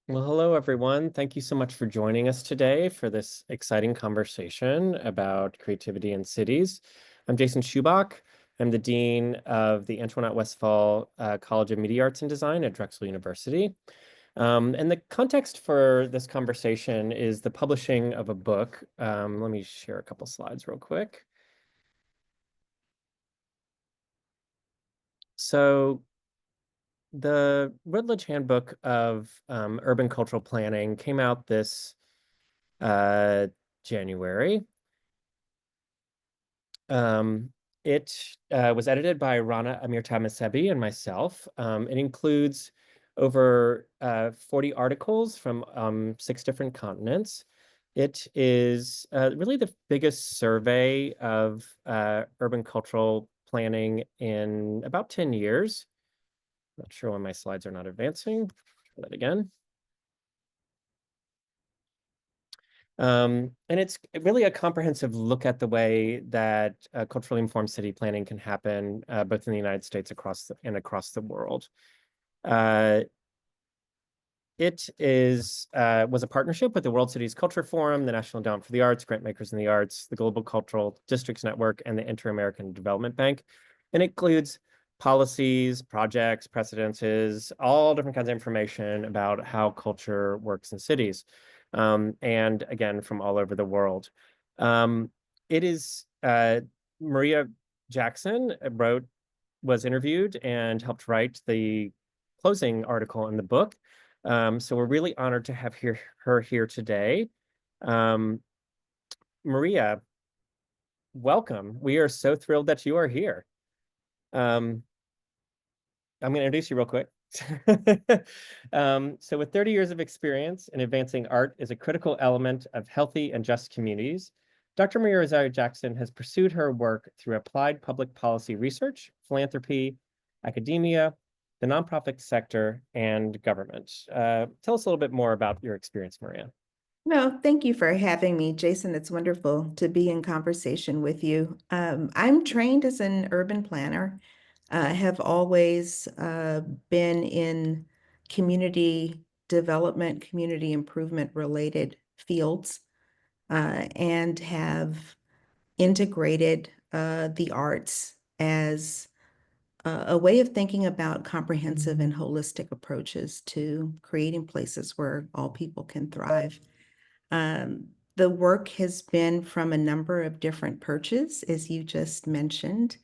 Well, hello, everyone. Thank you so much for joining us today for this exciting conversation about creativity in cities. I'm Jason Schubach. I'm the Dean of the Antoinette Westphal College of Media Arts and Design at Drexel University. And the context for this conversation is the publishing of a book. Let me share a couple slides real quick. So the Routledge Handbook of Urban Cultural Planning came out this January. It was edited by Rana Amirtamasebi and myself. It includes over 40 articles from 6 different continents. It is really the biggest survey of urban cultural planning in about 10 years. Not sure why my slides are not advancing. Try that again. And it's really a comprehensive look at the way that culturally informed city planning can happen both in the United States and across the world. It was a partnership with the World Cities Culture Forum, the National Endowment for the Arts, Grantmakers in the Arts, the Global Cultural Districts Network, and the Inter-American Development Bank. And it includes policies, projects, precedences, all different kinds of information about how culture works in cities. And again, from all over the world. It is Maria Jackson was interviewed and helped write the closing article in the book. So we're really honored to have her here today. Maria, welcome. We are so thrilled that you are here. I'm going to introduce you real quick. So with 30 years of experience in advancing art as a critical element of healthy and just communities, Dr. Maria Rosario Jackson has pursued her work through applied public policy research, philanthropy, academia, the nonprofit sector, and government. Tell us a little bit more about your experience, Maria. No, thank you for having me, Jason. It's wonderful to be in conversation with you. I'm trained as an urban planner. I have always been in community development, community improvement related fields, and have integrated the arts as a way of thinking about comprehensive and holistic approaches to creating places where all people can thrive. The work has been from a number of different perches, as you just mentioned,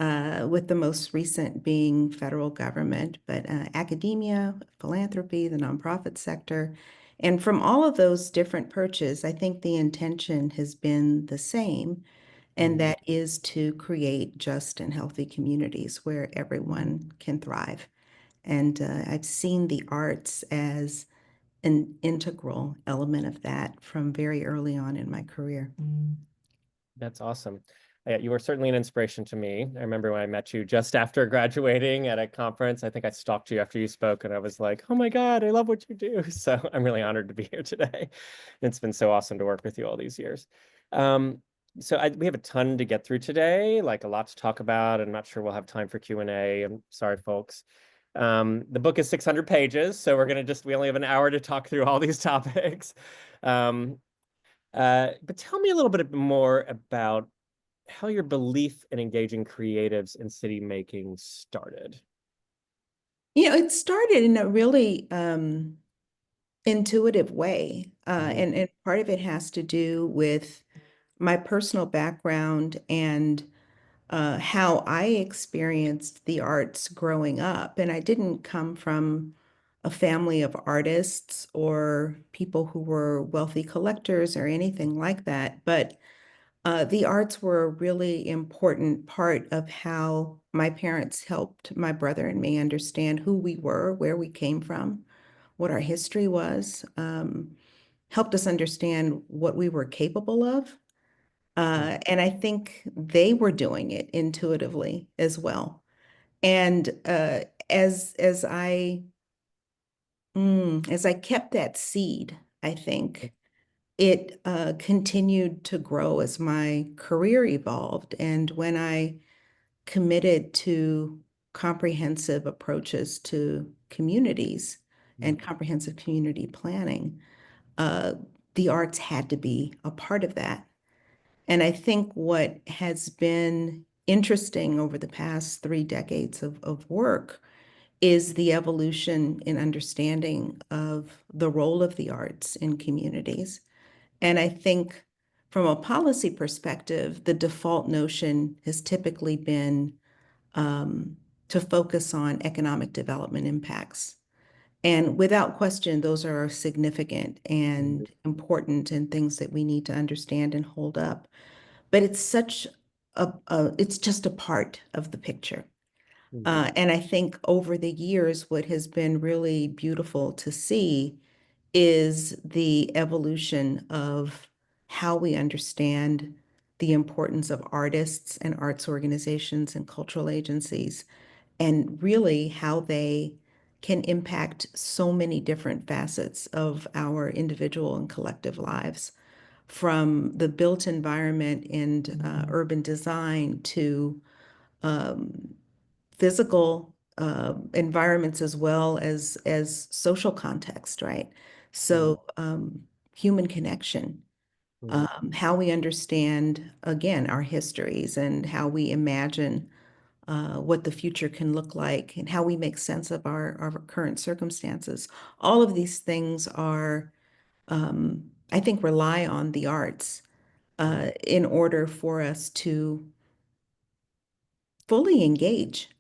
with the most recent being federal government, but academia, philanthropy, the nonprofit sector. And from all of those different perches, I think the intention has been the same, and that is to create just and healthy communities where everyone can thrive. And I've seen the arts as an integral element of that from very early on in my career. That's awesome. Yeah, you were certainly an inspiration to me. I remember when I met you just after graduating at a conference. I think I stalked you after you spoke, and I was like, "Oh my God, I love what you do." So I'm really honored to be here today. It's been so awesome to work with you all these years. Um, we have a ton to get through today, like a lot to talk about. I'm not sure we'll have time for Q&A. I'm sorry, folks. The book is 600 pages, so we only have an hour to talk through all these topics. Um, but tell me a little bit more about how your belief in engaging creatives in city making started. It started in a really intuitive way, Mhm, and part of it has to do with my personal background and how I experienced the arts growing up. And I didn't come from a family of artists or people who were wealthy collectors or anything like that, but the arts were a really important part of how my parents helped my brother and me understand who we were, where we came from, what our history was, helped us understand what we were capable of. mhm, And I think they were doing it intuitively as well. And as I kept that seed, I think it continued to grow as my career evolved. And when I committed to comprehensive approaches to communities mhm, and comprehensive community planning, uh, the arts had to be a part of that. And I think what has been interesting over the past 3 decades of work is the evolution in understanding of the role of the arts in communities. And I think from a policy perspective, the default notion has typically been um, to focus on economic development impacts. And without question, those are significant mhm, and important and things that we need to understand and hold up. But it's such it's just a part of the picture. mhm, And I think over the years, what has been really beautiful to see is the evolution of how we understand the importance of artists and arts organizations and cultural agencies, and really how they can impact so many different facets of our individual and collective lives, from the built environment and urban design to um, physical environments as well as social context, right? mhm, So human connection, mhm, how we understand again our histories and how we imagine what the future can look like and how we make sense of our current circumstances. All of these things are, I think, rely on the arts mhm, in order for us fully engage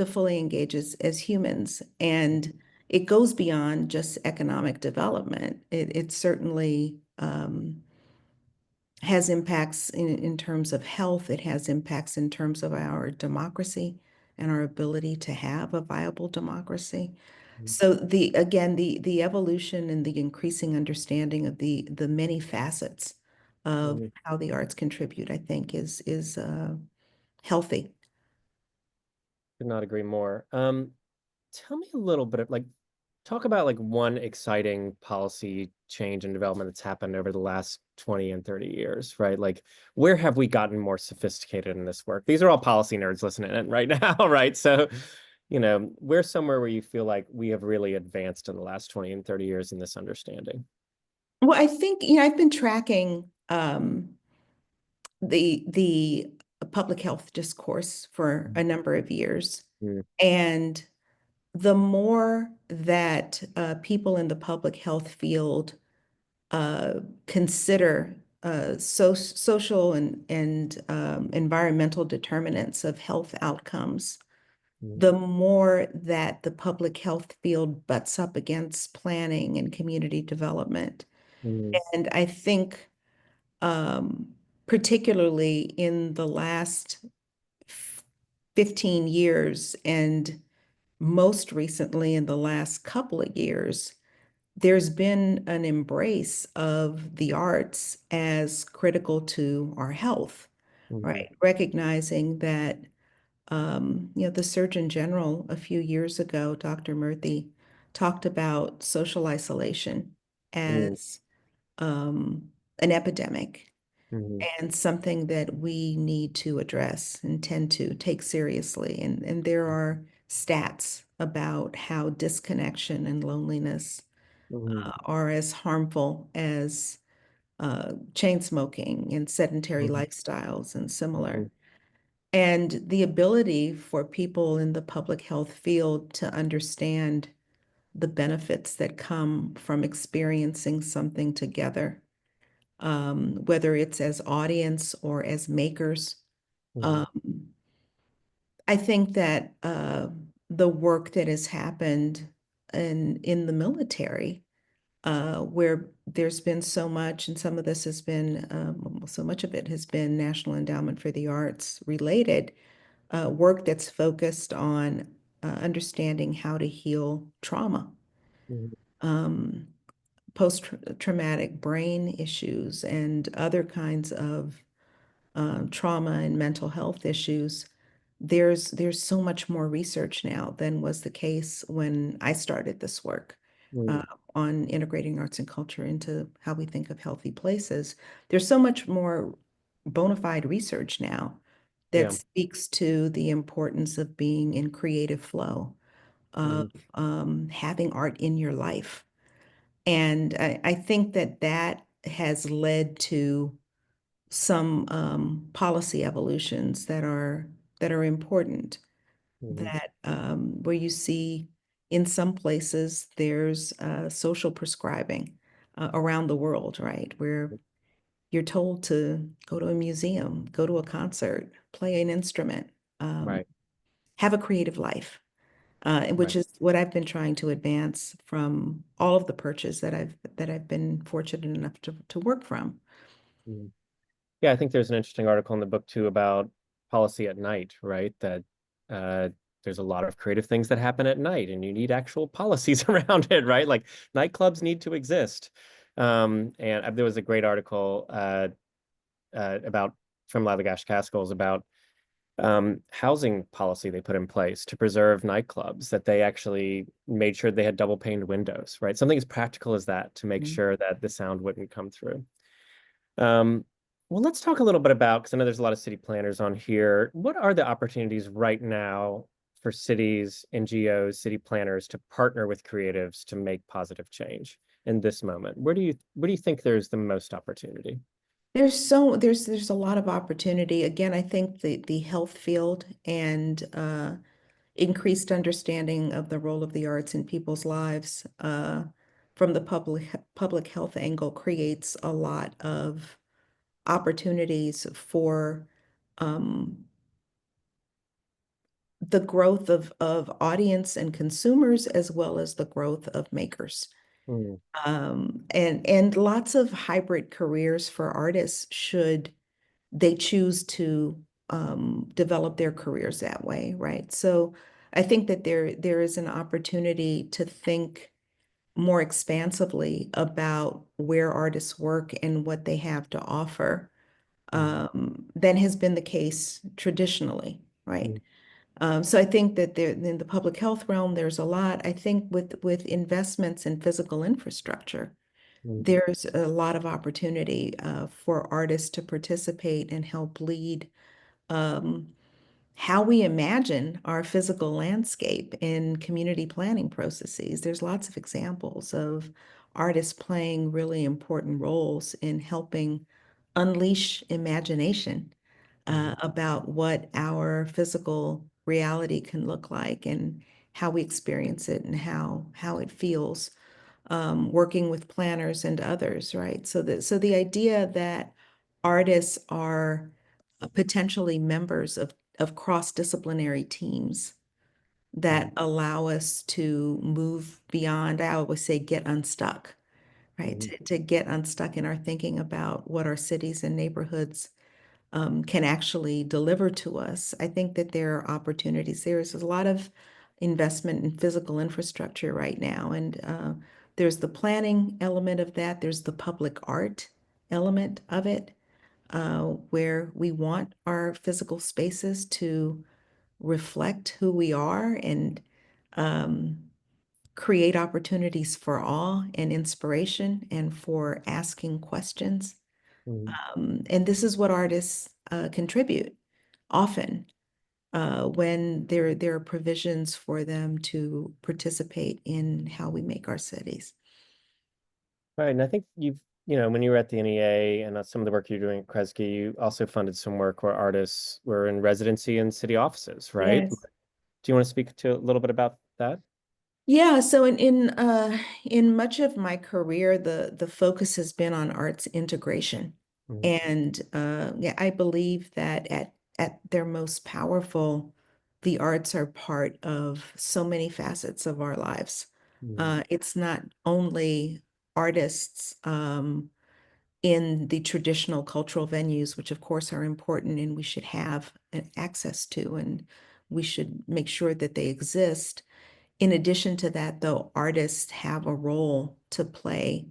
fully engage as humans. And it goes beyond just economic development. It certainly has impacts in terms of health. It has impacts in terms of our democracy and our ability to have a viable democracy. mhm, So the evolution and the increasing understanding of the many facets of mhm. how the arts contribute, I think, is healthy. Could not agree more. Tell me a little bit of talk about like one exciting policy change and development that's happened over the last 20 and 30 years, right? Like where have we gotten more sophisticated in this work? These are all policy nerds listening in right now, right? So, where's somewhere where you feel like we have really advanced in the last 20 and 30 years in this understanding? Well, I think, I've been tracking the public health discourse for a number of years. Mm, And the more that people in the public health field consider social and environmental determinants of health outcomes, mm, the more that the public health field butts up against planning and community development. mm, And I think um, particularly in the last 15 years and most recently in the last couple of years, there's been an embrace of the arts as critical to our health. Mhm. right? Recognizing that, the Surgeon General a few years ago, Dr. Murthy, talked about social isolation Mm, as an epidemic mhm, and something that we need to address and tend to take seriously. And there are stats about how disconnection and loneliness mhm, are as harmful as chain smoking and sedentary mhm, lifestyles and mhm, similar. And the ability for people in the public health field to understand the benefits that come from experiencing something together, whether it's as audience or as makers. mhm, Um, I think that the work that has happened in the military, where there's been so much, and some of this has been, so much of it has been National Endowment for the Arts related, work that's focused on understanding how to heal trauma, mhm, um, post-traumatic brain issues, and other kinds of trauma and mental health issues. There's so much more research now than was the case when I started this work uh, mhm. on integrating arts and culture into how we think of healthy places. There's so much more bona fide research now that Yeah. speaks to the importance of being in creative flow, of Mhm, having art in your life. And I think that that has led to some policy evolutions that are important. mhm, That where you see in some places there's social prescribing around the world, right? Where you're told to go to a museum, go to a concert, play an instrument, um, right, have a creative life, which right. is what I've been trying to advance from all of the perches that I've been fortunate enough to work from. Mhm. Yeah, I think there's an interesting article in the book too about policy at night, right? That uh, there's a lot of creative things that happen at night, and you need actual policies around it, right? Like nightclubs need to exist. And there was a great article about from Lavagash Cascals about housing policy they put in place to preserve nightclubs, that they actually made sure they had double paned windows, right? Something as practical as that to make Mm. sure that the sound wouldn't come through. Um, well, let's talk a little bit about, because I know there's a lot of city planners on here. What are the opportunities right now for cities, NGOs, city planners to partner with creatives to make positive change in this moment? Where do you think there's the most opportunity? There's a lot of opportunity. Again, I think the health field and increased understanding of the role of the arts in people's lives from the public health angle creates a lot of opportunities for um, the growth of audience and consumers as well as the growth of makers. Mm, And lots of hybrid careers for artists should they choose to develop their careers that way, right? So I think that there is an opportunity to think more expansively about where artists work and what they have to offer mm, than has been the case traditionally, right? mm, So I think that there in the public health realm, there's a lot. I think with investments in physical infrastructure, mm, there's a lot of opportunity for artists to participate and help lead um, how we imagine our physical landscape in community planning processes. There's lots of examples of artists playing really important roles in helping unleash imagination mm, about what our physical reality can look like and how we experience it and how it feels working with planners and others, right? So the idea that artists are potentially members of cross-disciplinary teams mm, that allow us to move beyond, I always say, get unstuck, right? mm, To get unstuck in our thinking about what our cities and neighborhoods can actually deliver to us. I think that there are opportunities. There is a lot of investment in physical infrastructure right now, and there's the planning element of that. There's the public art element of it. where we want our physical spaces to reflect who we are and um, create opportunities for awe and inspiration and for asking questions. Mhm. And this is what artists contribute often when there are provisions for them to participate in how we make our cities. Right, and I think when you were at the NEA and some of the work you're doing at Kresge, you also funded some work where artists were in residency in city offices, right? Yes. Do you want to speak to a little bit about that? Yeah, so in much of my career, the focus has been on arts integration. Mhm. And yeah, I believe that at their most powerful, the arts are part of so many facets of our lives. Mhm. It's not only artists in the traditional cultural venues, which of course are important and we should have access to, and we should make sure that they exist. In addition to that, though, artists have a role to play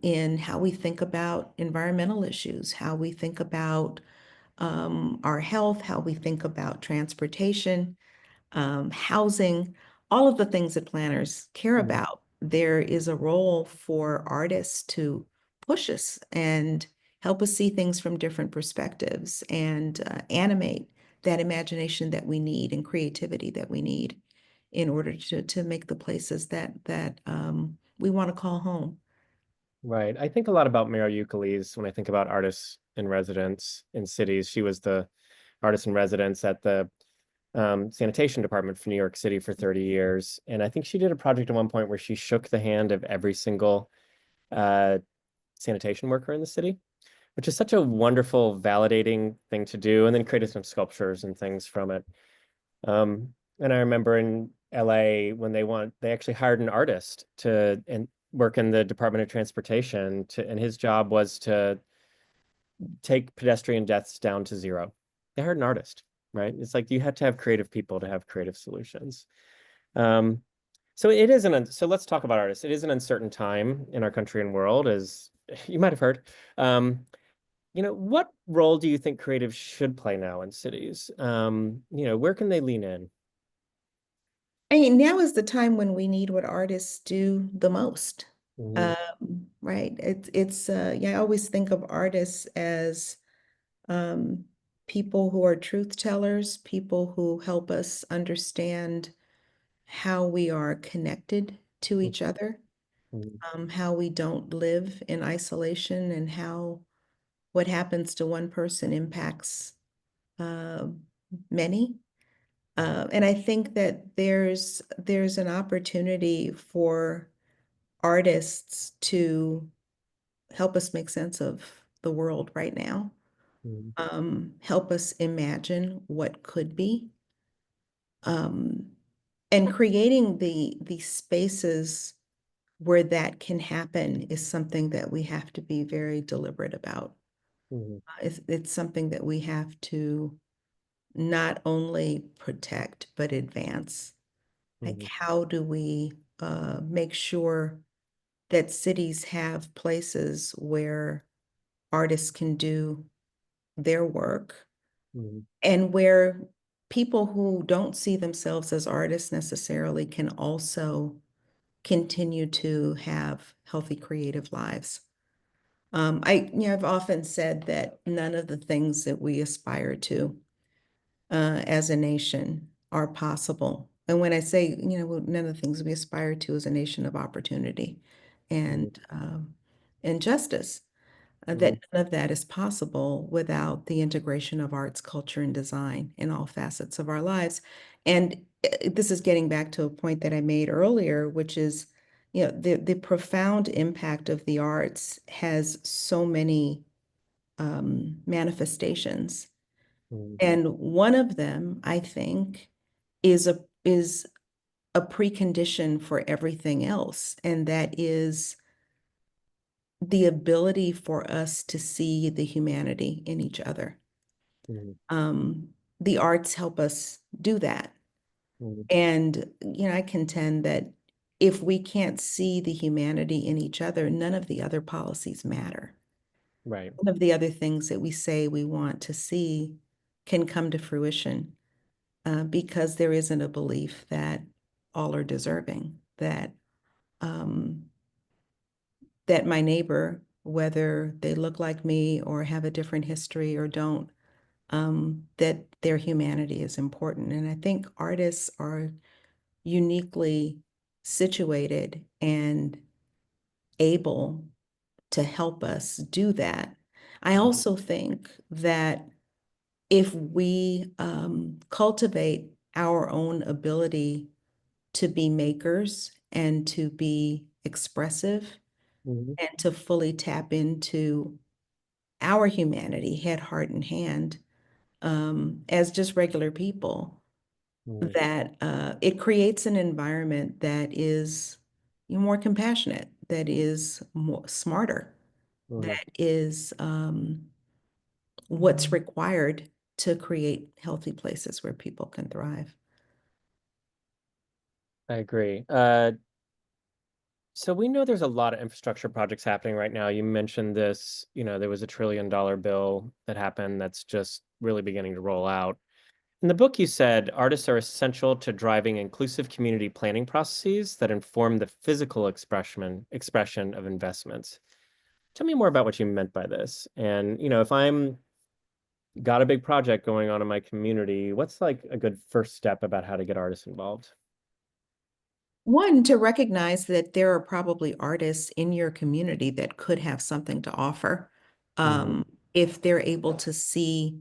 in how we think about environmental issues, how we think about our health, how we think about transportation, housing, all of the things that planners care Mhm. about. There is a role for artists to push us and help us see things from different perspectives and animate that imagination that we need and creativity that we need in order to make the places that we want to call home. Right. I think a lot about Mary Euclid when I think about artists in residence in cities. She was the artist in residence at the sanitation department for New York City for 30 years. And I think she did a project at one point where she shook the hand of every single uh, sanitation worker in the city, which is such a wonderful, validating thing to do, and then created some sculptures and things from it. And I remember in LA when they actually hired an artist to and work in the Department of Transportation and his job was to take pedestrian deaths down to zero. They hired an artist, right? It's like you have to have creative people to have creative solutions. Um, so let's talk about artists. It is an uncertain time in our country and world, as you might have heard. Um, what role do you think creatives should play now in cities? Where can they lean in? I mean, now is the time when we need what artists do the most. Mhm. Right. It's yeah, I always think of artists as um, people who are truth tellers, people who help us understand how we are connected to each other, Mhm. how we don't live in isolation, and how what happens to one person impacts uh, many. And I think that there's an opportunity for artists to help us make sense of the world right now, Mhm. help us imagine what could be, um, and creating the spaces where that can happen is something that we have to be very deliberate about. Mhm. It's something that we have to not only protect but advance. Like, Mhm. how do we make sure that cities have places where artists can do their work Mhm. and where people who don't see themselves as artists necessarily can also continue to have healthy creative lives. I've often said that none of the things that we aspire to as a nation are possible. And when I say, none of the things we aspire to as a nation of opportunity Mhm. and justice, Mhm. that none of that is possible without the integration of arts, culture, and design in all facets of our lives. And this is getting back to a point that I made earlier, which is, the profound impact of the arts has so many manifestations. Mhm. And one of them, I think, is a precondition for everything else, and that is the ability for us to see the humanity in each other. Mhm. Um, the arts help us do that. Mhm. And, I contend that if we can't see the humanity in each other, none of the other policies matter. Right. One of the other things that we say we want to see can come to fruition because there isn't a belief that all are deserving, um, that my neighbor, whether they look like me or have a different history or don't, that their humanity is important. And I think artists are uniquely situated and able to help us do that. I also think that if we cultivate our own ability to be makers and to be expressive Mhm. and to fully tap into our humanity, head, heart, and hand, as just regular people, Mhm. that it creates an environment that is more compassionate, that is more smarter, Mhm. that is what's required to create healthy places where people can thrive. I agree. So we know there's a lot of infrastructure projects happening right now. You mentioned this, there was $1 trillion bill that happened that's just really beginning to roll out. In the book, you said artists are essential to driving inclusive community planning processes that inform the physical expression of investments. Tell me more about what you meant by this. And, if I'm got a big project going on in my community, what's like a good first step about how to get artists involved? One, to recognize that there are probably artists in your community that could have something to offer. Hmm. If they're able to see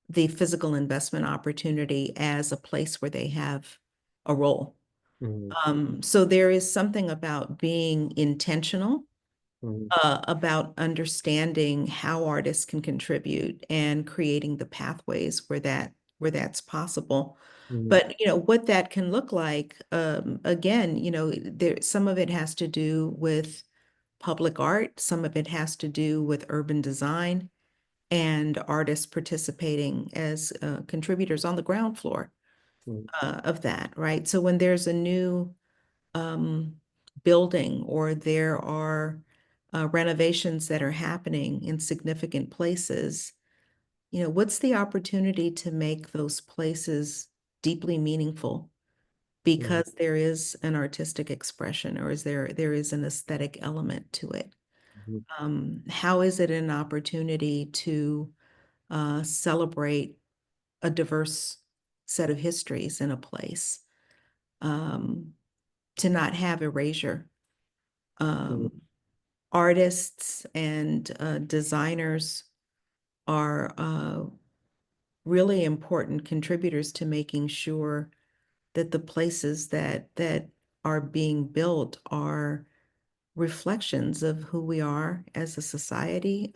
the physical investment opportunity as a place where they have a role. Hmm. So there is something about being intentional, Hmm. about understanding how artists can contribute and creating the pathways where that's possible. Hmm. But what that can look like, again, there some of it has to do with public art, some of it has to do with urban design and artists participating as contributors on the ground floor of that, right? So when there's a new um, building or there are renovations that are happening in significant places, what's the opportunity to make those places deeply meaningful Hmm. because there is an artistic expression or there is an aesthetic element to it? Hmm. How is it an opportunity to celebrate a diverse set of histories in a place, um, to not have erasure? Hmm. Um, Artists and designers are really important contributors to making sure that the places that are being built are reflections of who we are as a society,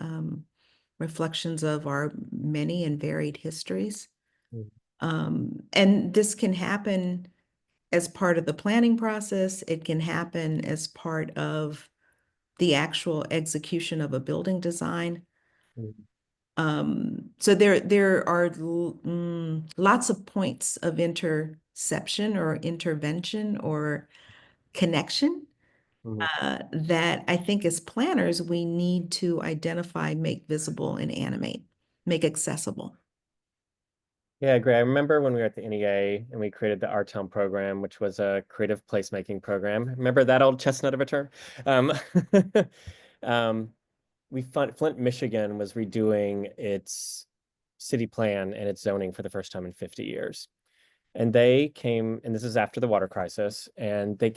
reflections of our many and varied histories. And this can happen as part of the planning process. It can happen as part of the actual execution of a building design. Hmm. So there are lots of points of interception or intervention or connection Hmm. that I think as planners we need to identify, make visible, and animate, make accessible. Yeah, great. I remember when we were at the NEA and we created the Our Town program, which was a creative placemaking program. Remember that old chestnut of a term? Um, um, Flint, Michigan was redoing its city plan and its zoning for the first time in 50 years. And they came, and this is after the water crisis, and they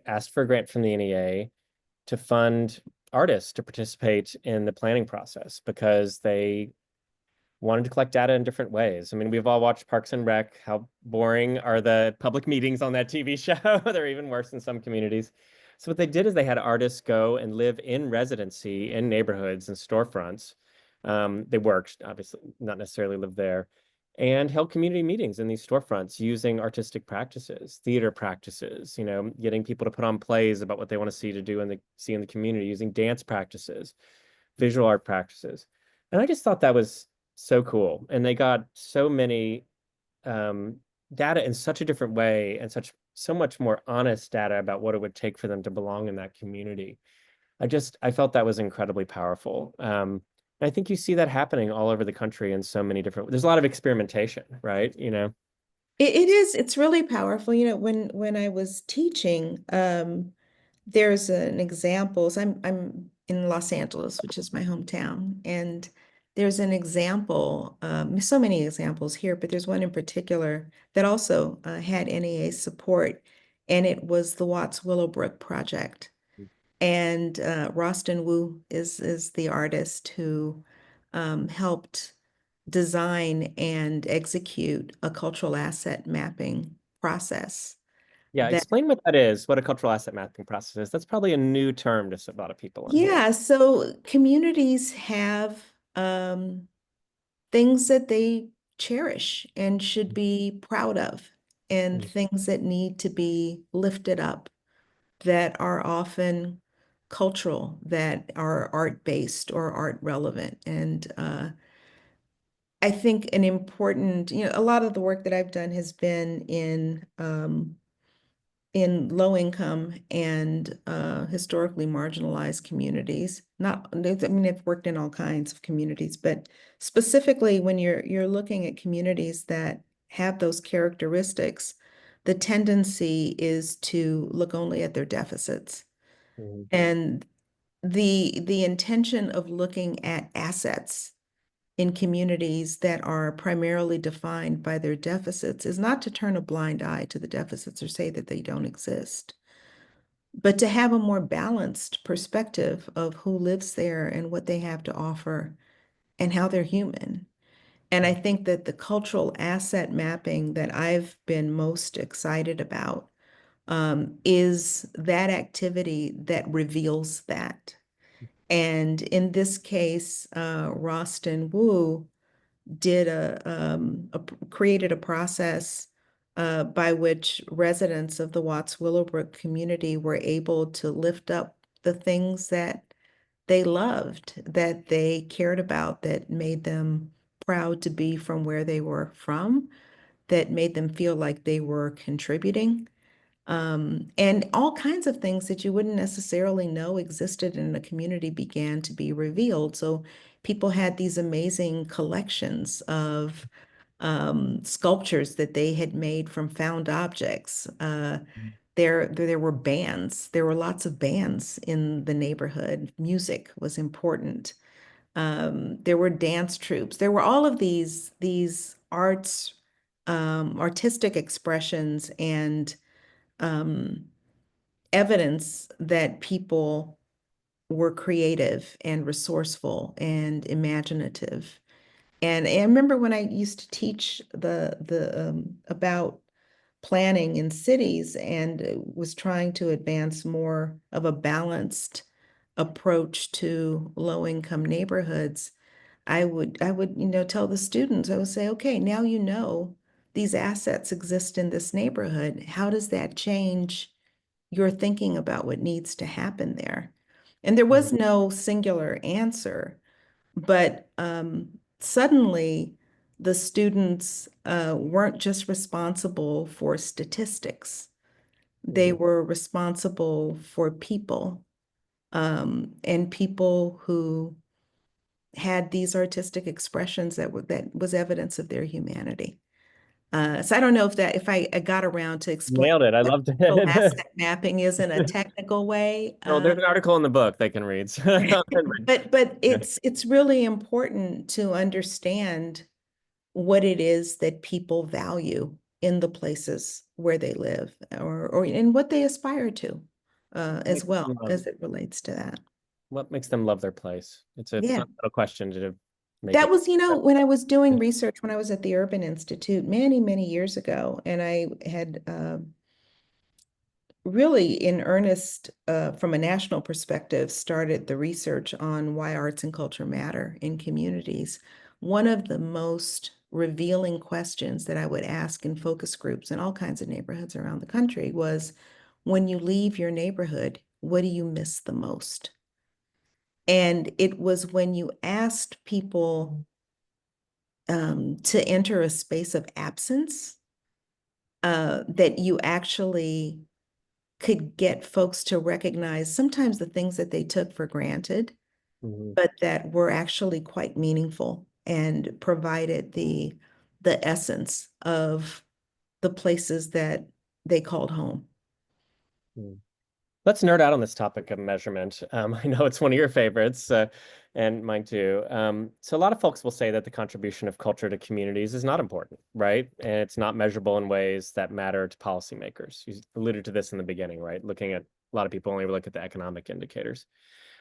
asked for a grant from the NEA to fund artists to participate in the planning process because they wanted to collect data in different ways. I mean, we've all watched Parks and Rec. How boring are the public meetings on that TV show? They're even worse in some communities. So what they did is they had artists go and live in residency in neighborhoods and storefronts. They worked, obviously, not necessarily live there, and held community meetings in these storefronts using artistic practices, theater practices, getting people to put on plays about what they want to see in the community, using dance practices, visual art practices. And I just thought that was so cool. And they got so many um, data in such a different way and so much more honest data about what it would take for them to belong in that community. I felt that was incredibly powerful. And I think you see that happening all over the country in so many different, there's a lot of experimentation, right? You know? It is, it's really powerful. You know, when I was teaching, there's an example. So I'm in Los Angeles, which is my hometown, and there's an example, so many examples here, but there's one in particular that also had NEA support, and it was the Watts Willowbrook project. And Rostin Wu is the artist who helped design and execute a cultural asset mapping process Yeah, that, explain what that is, what a cultural asset mapping process is. That's probably a new term to a lot of people in here. yeah, so communities have things that they cherish and should be proud of, and Mhm. things that need to be lifted up that are often cultural, that are art-based or art relevant. And I think an important, a lot of the work that I've done has been in low income and historically marginalized communities. Not, I mean, I've worked in all kinds of communities, but specifically when you're looking at communities that have those characteristics, the tendency is to look only at their deficits. Mhm. And the intention of looking at assets in communities that are primarily defined by their deficits is not to turn a blind eye to the deficits or say that they don't exist, but to have a more balanced perspective of who lives there and what they have to offer and how they're human. And I think that the cultural asset mapping that I've been most excited about is that activity that reveals that. And in this case, Rostin Wu did created a process by which residents of the Watts Willowbrook community were able to lift up the things that they loved, that they cared about, that made them proud to be from where they were from, that made them feel like they were contributing. And all kinds of things that you wouldn't necessarily know existed in a community began to be revealed. So people had these amazing collections of sculptures that they had made from found objects. There were bands. There were lots of bands in the neighborhood. Music was important. There were dance troupes. There were all of these arts, artistic expressions and um, evidence that people were creative and resourceful and imaginative. And I remember when I used to teach the about planning in cities and was trying to advance more of a balanced approach to low income neighborhoods. I would, tell the students, I would say, okay, now you know these assets exist in this neighborhood. How does that change your thinking about what needs to happen there? And there Mhm. was no singular answer, but suddenly the students weren't just responsible for statistics. They Mhm. were responsible for people, and people who had these artistic expressions that was evidence of their humanity. So I don't know if I got around to explain Nailed it. I what loved cultural it. asset mapping is in a technical way. Well, there's an article in the book they can read. But Yeah. it's really important to understand what it is that people value in the places where they live or in what they aspire to, as Makes them well love, as it relates to that. what makes them love their place? It's a Yeah. fun little question to make That it. was, when I was doing research when I was at the Urban Institute many, many years ago, and I had really in earnest, from a national perspective, started the research on why arts and culture matter in communities. One of the most revealing questions that I would ask in focus groups in all kinds of neighborhoods around the country was, when you leave your neighborhood, what do you miss the most? And it was when you asked people to enter a space of absence that you actually could get folks to recognize sometimes the things that they took for granted, Mhm. but that were actually quite meaningful and provided the essence of the places that they called home. Mhm. Let's nerd out on this topic of measurement. I know it's one of your favorites, and mine too. So a lot of folks will say that the contribution of culture to communities is not important, right? And it's not measurable in ways that matter to policymakers. You alluded to this in the beginning, right? Looking at a lot of people only look at the economic indicators.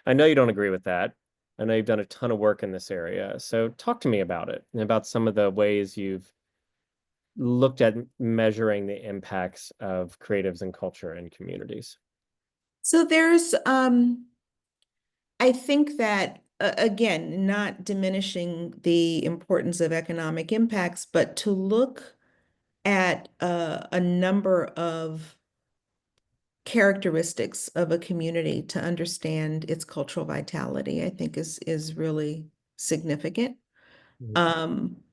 I know you don't agree with that. I know you've done a ton of work in this area. So talk to me about it and about some of the ways you've looked at measuring the impacts of creatives and culture in communities. So I think that, again, not diminishing the importance of economic impacts, but to look at a number of characteristics of a community to understand its cultural vitality, I think is really significant. Mhm. Um,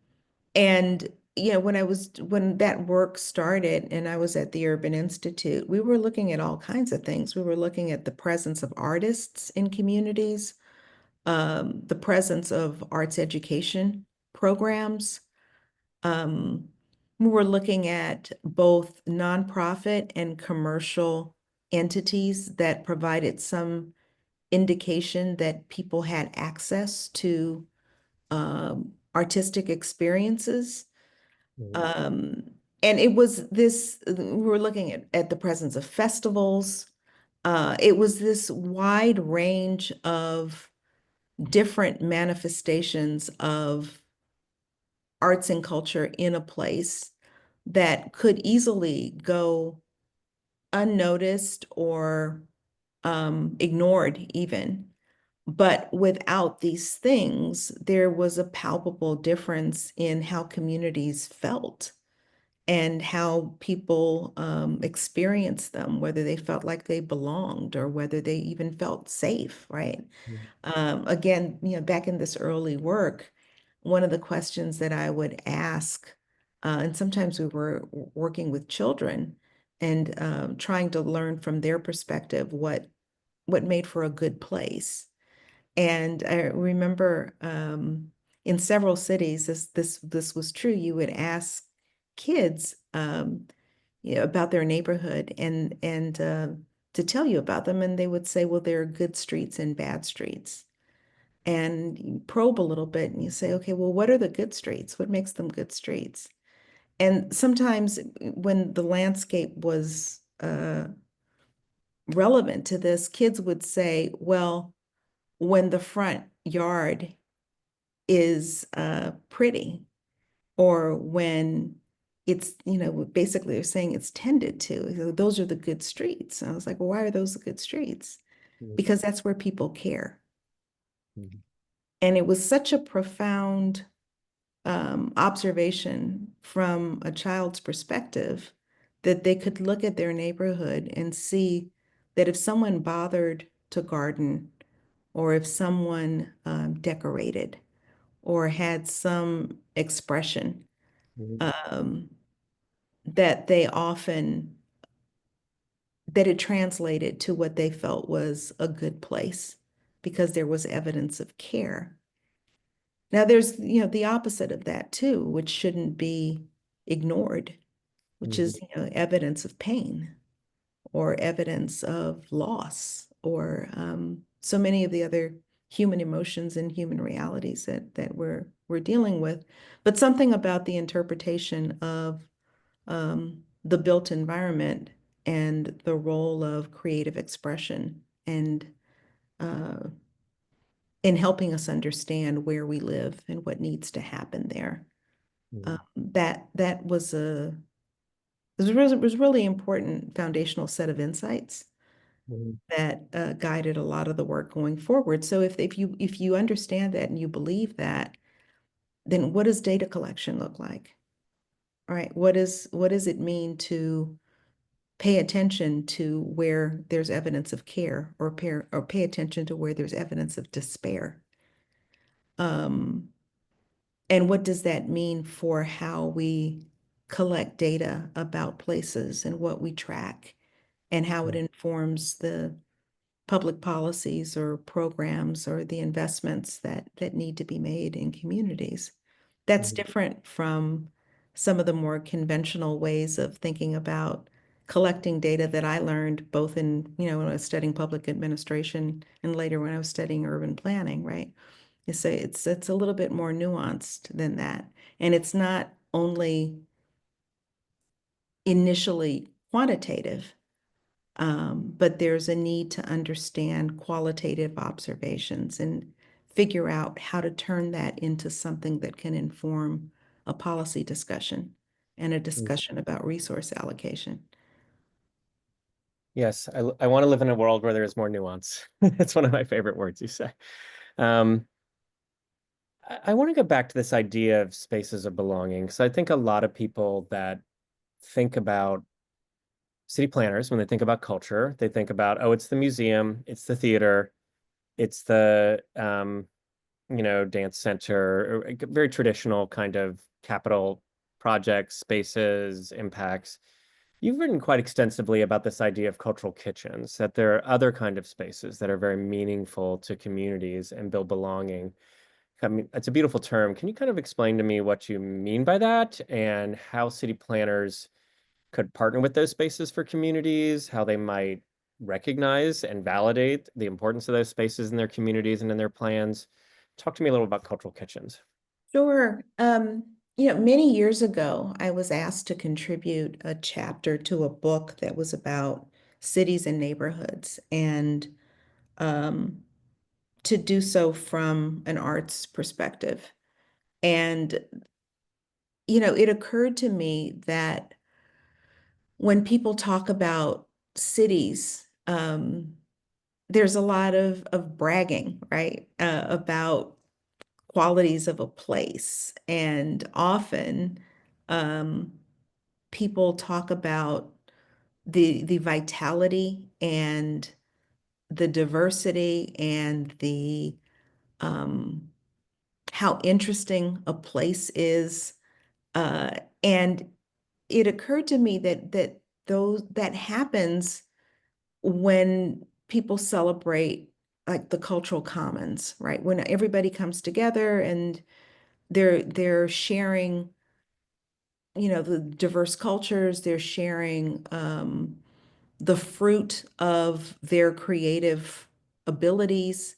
and when that work started and I was at the Urban Institute, we were looking at all kinds of things. We were looking at the presence of artists in communities, the presence of arts education programs. Um, we were looking at both nonprofit and commercial entities that provided some indication that people had access to artistic experiences. Mhm. Um, and it was this, we were looking at the presence of festivals. It was this wide range of different manifestations of arts and culture in a place that could easily go unnoticed or ignored even. But without these things, there was a palpable difference in how communities felt and how people experienced them, whether they felt like they belonged or whether they even felt safe, right? Again, back in this early work, one of the questions that I would ask, and sometimes we were working with children and trying to learn from their perspective what made for a good place. And I remember in several cities, this was true. You would ask kids, about their neighborhood and to tell you about them, and they would say, "Well, there are good streets and bad streets." And you probe a little bit, and you say, "Okay, well, what are the good streets? What makes them good streets?" And sometimes when the landscape was relevant to this, kids would say, "Well, when the front yard is pretty, or when it's, basically they're saying it's tended to. So those are the good streets." And I was like, well, why are those the good streets? Mhm. Because that's where people care. Mhm. And it was such a profound observation from a child's perspective that they could look at their neighborhood and see that if someone bothered to garden, or if someone decorated, or had some expression, Mhm. um, that they often that it translated to what they felt was a good place because there was evidence of care. Now there's, the opposite of that too, which shouldn't be ignored, which Mhm. is, evidence of pain or evidence of loss or so many of the other human emotions and human realities that we're dealing with. But something about the interpretation of the built environment and the role of creative expression and uh, in helping us understand where we live and what needs to happen there. Mhm. That was really important foundational set of insights Mhm. that guided a lot of the work going forward. So if you understand that and you believe that, then what does data collection look like? All right, what does it mean to pay attention to where there's evidence of care, or pay attention to where there's evidence of despair? Um, and what does that mean for how we collect data about places and what we track and how it Mm, informs the public policies or programs or the investments that need to be made in communities. That's mhm, different from some of the more conventional ways of thinking about collecting data that I learned both in, when I was studying public administration and later when I was studying urban planning, right? It's a little bit more nuanced than that. And it's not only initially quantitative, but there's a need to understand qualitative observations and figure out how to turn that into something that can inform a policy discussion and a mm. discussion about resource allocation. Yes, I want to live in a world where there is more nuance. It's one of my favorite words you say. Um, I want to go back to this idea of spaces of belonging. So I think a lot of people that think about city planners, when they think about culture, they think about, oh, it's the museum, it's the theater, it's the dance center, or very traditional kind of capital projects, spaces, impacts. You've written quite extensively about this idea of cultural kitchens, that there are other kind of spaces that are very meaningful to communities and build belonging. I mean, it's a beautiful term. Can you kind of explain to me what you mean by that and how city planners could partner with those spaces for communities, how they might recognize and validate the importance of those spaces in their communities and in their plans? Talk to me a little about cultural kitchens. Sure. Many years ago, I was asked to contribute a chapter to a book that was about cities and neighborhoods, and um, to do so from an arts perspective. And, it occurred to me that when people talk about cities, there's a lot of bragging, right, about qualities of a place. And often um, people talk about the vitality and the diversity and the um, how interesting a place is. Uh, and it occurred to me that happens when people celebrate like the cultural commons, right? When everybody comes together and they're sharing, the diverse cultures, they're sharing the fruit of their creative abilities,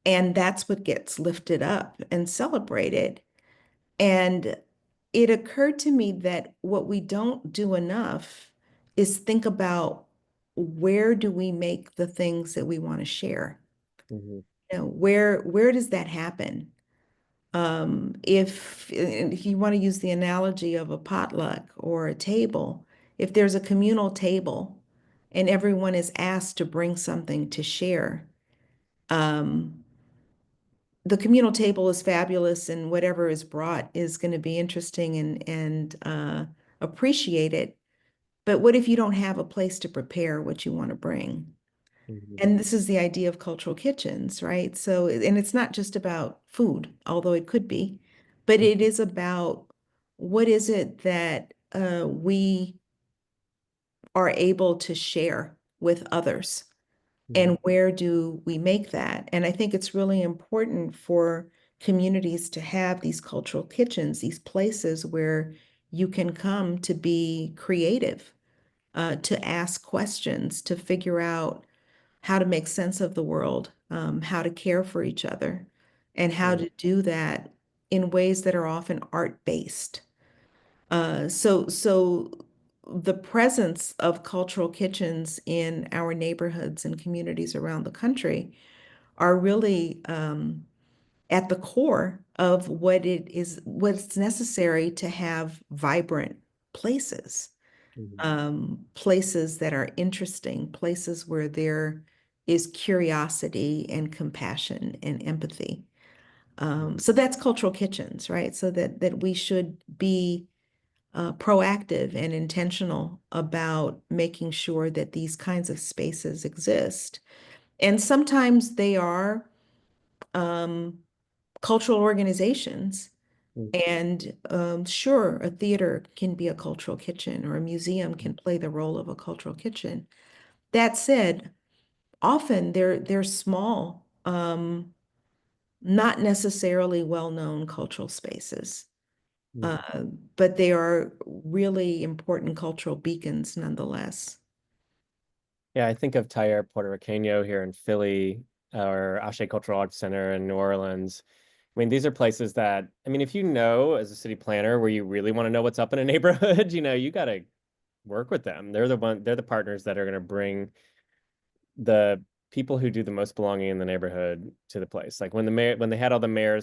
and that's what gets lifted up and celebrated. And it occurred to me that what we don't do enough is think about where do we make the things that we want to share? Mhm, Where does that happen? If you want to use the analogy of a potluck or a table, if there's a communal table and everyone is asked to bring something to share, um, the communal table is fabulous and whatever is brought is going to be interesting and appreciated. But what if you don't have a place to prepare what you want to bring? mhm, And this is the idea of cultural kitchens, right? So, and it's not just about food, although it could be, but mhm, it is about what is it that we are able to share with others, mhm, and where do we make that? And I think it's really important for communities to have these cultural kitchens, these places where you can come to be creative, to ask questions, to figure out how to make sense of the world, how to care for each other, and how mhm, to do that in ways that are often art-based. So the presence of cultural kitchens in our neighborhoods and communities around the country are really at the core of what's necessary to have vibrant places, mhm, places that are interesting, places where there is curiosity and compassion and empathy. mhm, So that's cultural kitchens, right? So that we should be proactive and intentional about making sure that these kinds of spaces exist. And sometimes they are um, cultural organizations. mhm, And sure, a theater can be a cultural kitchen, or a museum can play the role of a cultural kitchen. That said, often they're small, not necessarily well-known cultural spaces, Mm. uh, but they are really important cultural beacons nonetheless. Yeah, I think of Taller Puerto Riqueño here in Philly or Ashe Cultural Arts Center in New Orleans. I mean, these are places that, I mean, if you know as a city planner where you really want to know what's up in a neighborhood, you got to work with them. They're the partners that are going to bring the people who do the most belonging in the neighborhood to the place. Like when they had all the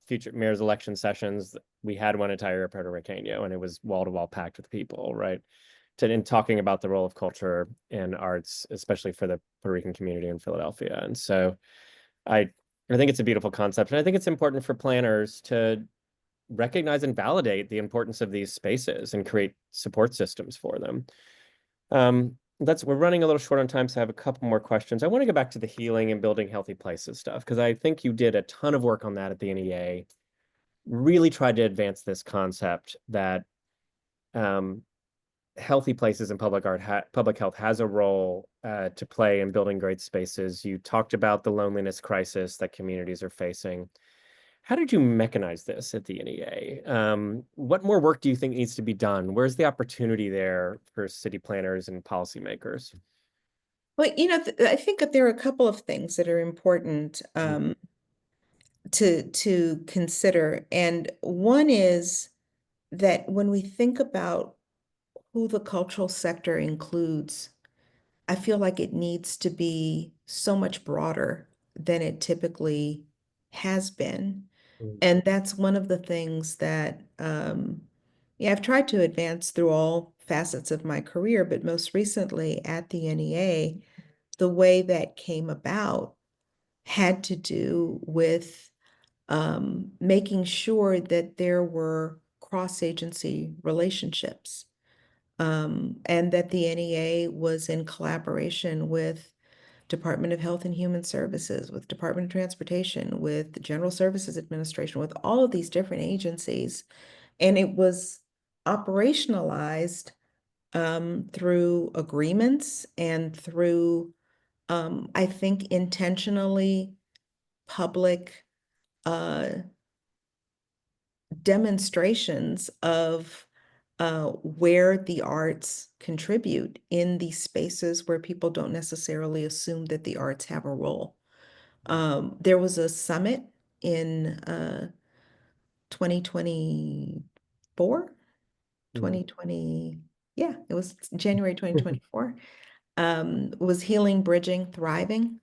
future mayor's election sessions, we had one entire Puerto Riqueño, and it was wall to wall packed with people, right? In talking about the role of culture and arts, especially for the Puerto Rican community in Philadelphia. And so I I think it's a beautiful concept, and I think it's important for planners to recognize and validate the importance of these spaces and create support systems for them. We're running a little short on time, so I have a couple more questions. I want to go back to the healing and building healthy places stuff because I think you did a ton of work on that at the NEA. Really tried to advance this concept that um, healthy places and public health has a role to play in building great spaces. You talked about the loneliness crisis that communities are facing. How did you mechanize this at the NEA? What more work do you think needs to be done? Where's the opportunity there for city planners and policymakers? Well, I think that there are a couple of things that are important Mm, to consider. And one is that when we think about who the cultural sector includes, I feel like it needs to be so much broader than it typically has been. mm, And that's one of the things that, yeah, I've tried to advance through all facets of my career, but most recently at the NEA, the way that came about had to do with making sure that there were cross-agency relationships, and that the NEA was in collaboration with Department of Health and Human Services, with Department of Transportation, with the General Services Administration, with all of these different agencies. And it was operationalized through agreements and through, I think, intentionally public uh, demonstrations of where the arts contribute in these spaces where people don't necessarily assume that the arts have a role. There was a summit in 2024, mm, 2020, yeah, it was January 2024, was Healing, Bridging, Thriving.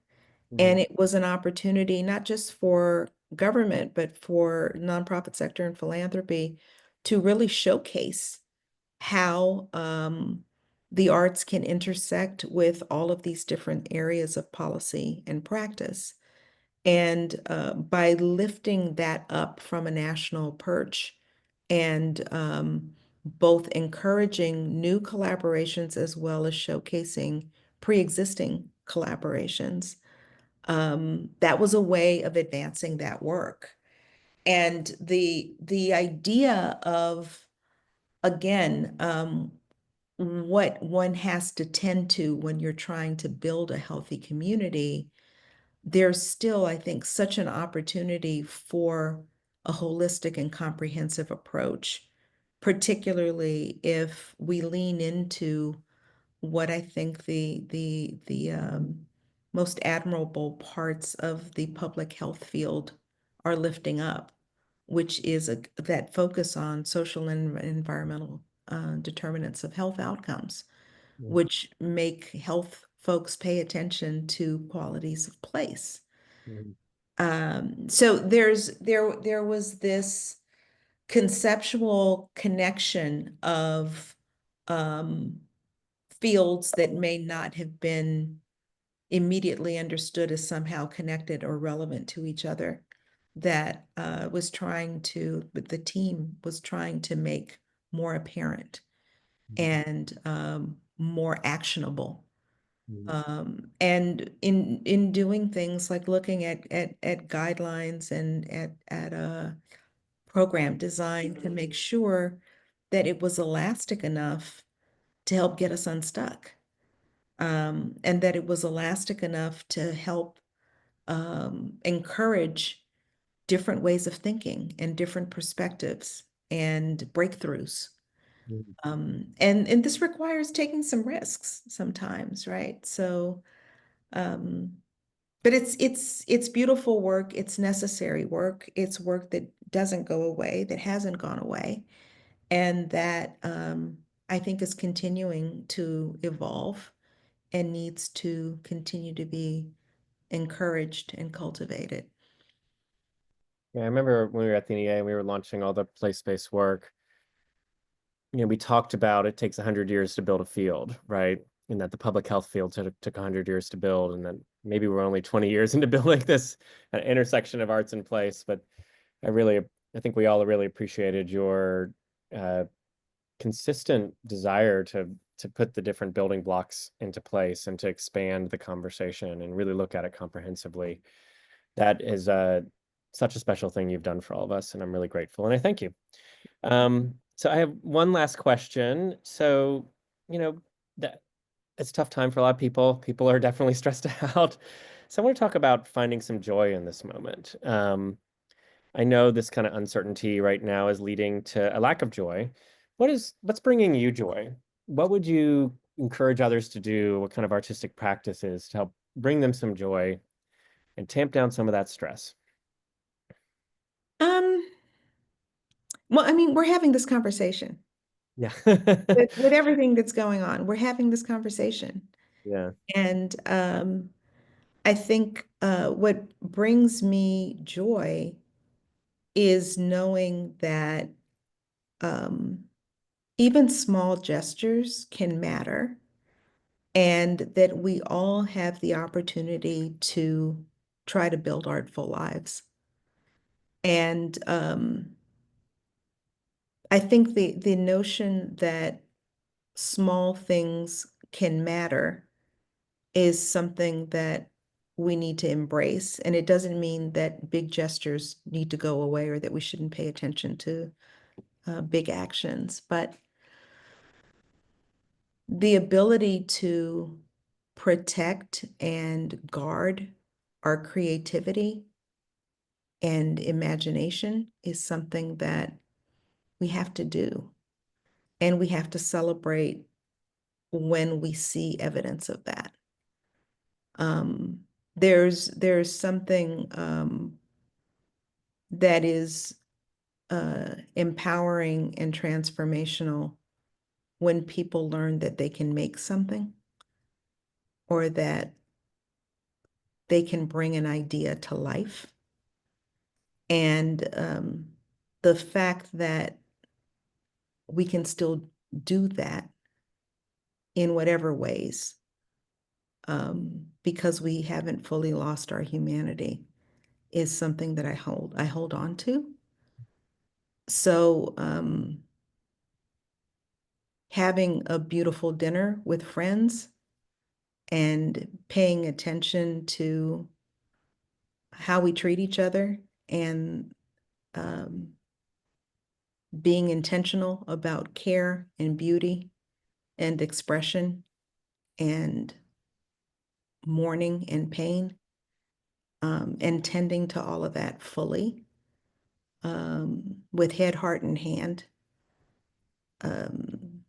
mm, And it was an opportunity not just for government, but for nonprofit sector and philanthropy to really showcase how the arts can intersect with all of these different areas of policy and practice. And by lifting that up from a national perch and both encouraging new collaborations as well as showcasing pre-existing collaborations, that was a way of advancing that work. And the idea of, again, what one has to tend to when you're trying to build a healthy community, there's still, I think, such an opportunity for a holistic and comprehensive approach, particularly if we lean into what I think the most admirable parts of the public health field are lifting up, which is that focus on social and environmental determinants of health outcomes, mm, which make health folks pay attention to qualities of place. mm, So there was this conceptual connection of um, fields that may not have been immediately understood as somehow connected or relevant to each other that but the team was trying to make more apparent and more actionable. mm, And in doing things like looking at guidelines and at program design to make sure that it was elastic enough to help get us unstuck. and that it was elastic enough to help encourage different ways of thinking and different perspectives and breakthroughs. Mm. And this requires taking some risks sometimes, right? So, um, but it's beautiful work. It's necessary work. It's work that doesn't go away, that hasn't gone away, and that I think is continuing to evolve and needs to continue to be encouraged and cultivated. Yeah, I remember when we were at the NEA and we were launching all the place-based work, we talked about it takes 100 years to build a field, right? And that the public health field took 100 years to build, and then maybe we're only 20 years into building this intersection of arts and place. But I really, I think we all really appreciated your uh, consistent desire to put the different building blocks into place and to expand the conversation and really look at it comprehensively. That is such a special thing you've done for all of us, and I'm really grateful, and I thank you. So I have one last question. So, you know, that it's a tough time for a lot of people. People are definitely stressed out. So I want to talk about finding some joy in this moment. I know this kind of uncertainty right now is leading to a lack of joy. What's bringing you joy? What would you encourage others to do? What kind of artistic practices to help bring them some joy and tamp down some of that stress? Um, well, I mean, we're having this conversation Yeah. with everything that's going on. We're having this conversation. Yeah. And I think what brings me joy is knowing that um, even small gestures can matter and that we all have the opportunity to try to build artful lives. And I think the notion that small things can matter is something that we need to embrace. And it doesn't mean that big gestures need to go away or that we shouldn't pay attention to big actions, but the ability to protect and guard our creativity and imagination is something that we have to do. And we have to celebrate when we see evidence of that. Um, there's something that is empowering and transformational when people learn that they can make something or that they can bring an idea to life. And the fact that we can still do that in whatever ways, because we haven't fully lost our humanity, is something that I hold on to. So having a beautiful dinner with friends and paying attention to how we treat each other and um, being intentional about care and beauty and expression and mourning and pain, and tending to all of that fully, with head, heart, and hand. Um,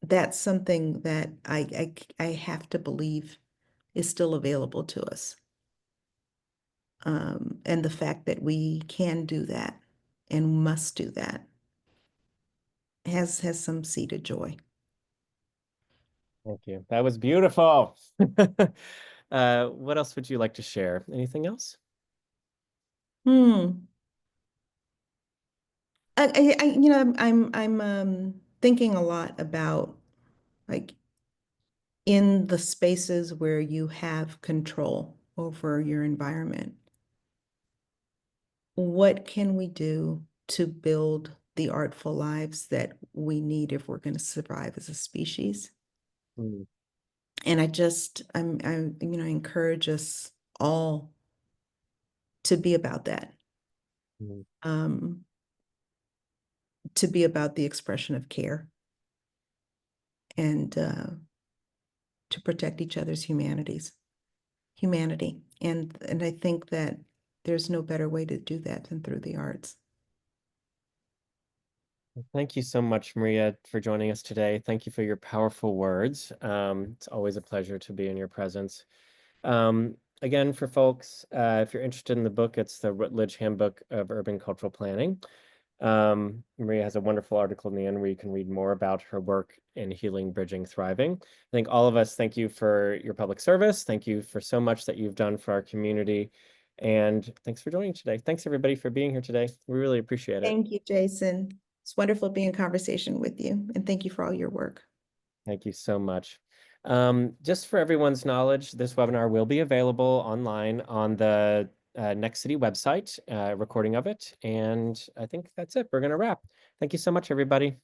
that's something that I have to believe is still available to us. And the fact that we can do that and must do that has some seeded joy. Thank you. That was beautiful. What else would you like to share? Anything else? Hmm. I'm thinking a lot about like in the spaces where you have control over your environment, what can we do to build the artful lives that we need if we're going to survive as a species? Mm, And I encourage us all to be about that, mm. um, to be about the expression of care and to protect each other's humanity. And I think that there's no better way to do that than through the arts. Thank you so much, Maria, for joining us today. Thank you for your powerful words. It's always a pleasure to be in your presence. Again, for folks, if you're interested in the book, it's the Routledge Handbook of Urban Cultural Planning. Maria has a wonderful article in the end where you can read more about her work in healing, bridging, thriving. I think all of us thank you for your public service. Thank you for so much that you've done for our community. And thanks for joining today. Thanks everybody for being here today. We really appreciate it. Thank you, Jason. It's wonderful being in conversation with you, and thank you for all your work. Thank you so much. Just for everyone's knowledge, this webinar will be available online on the Next City website, recording of it. And I think that's it. We're going to wrap. Thank you so much, everybody.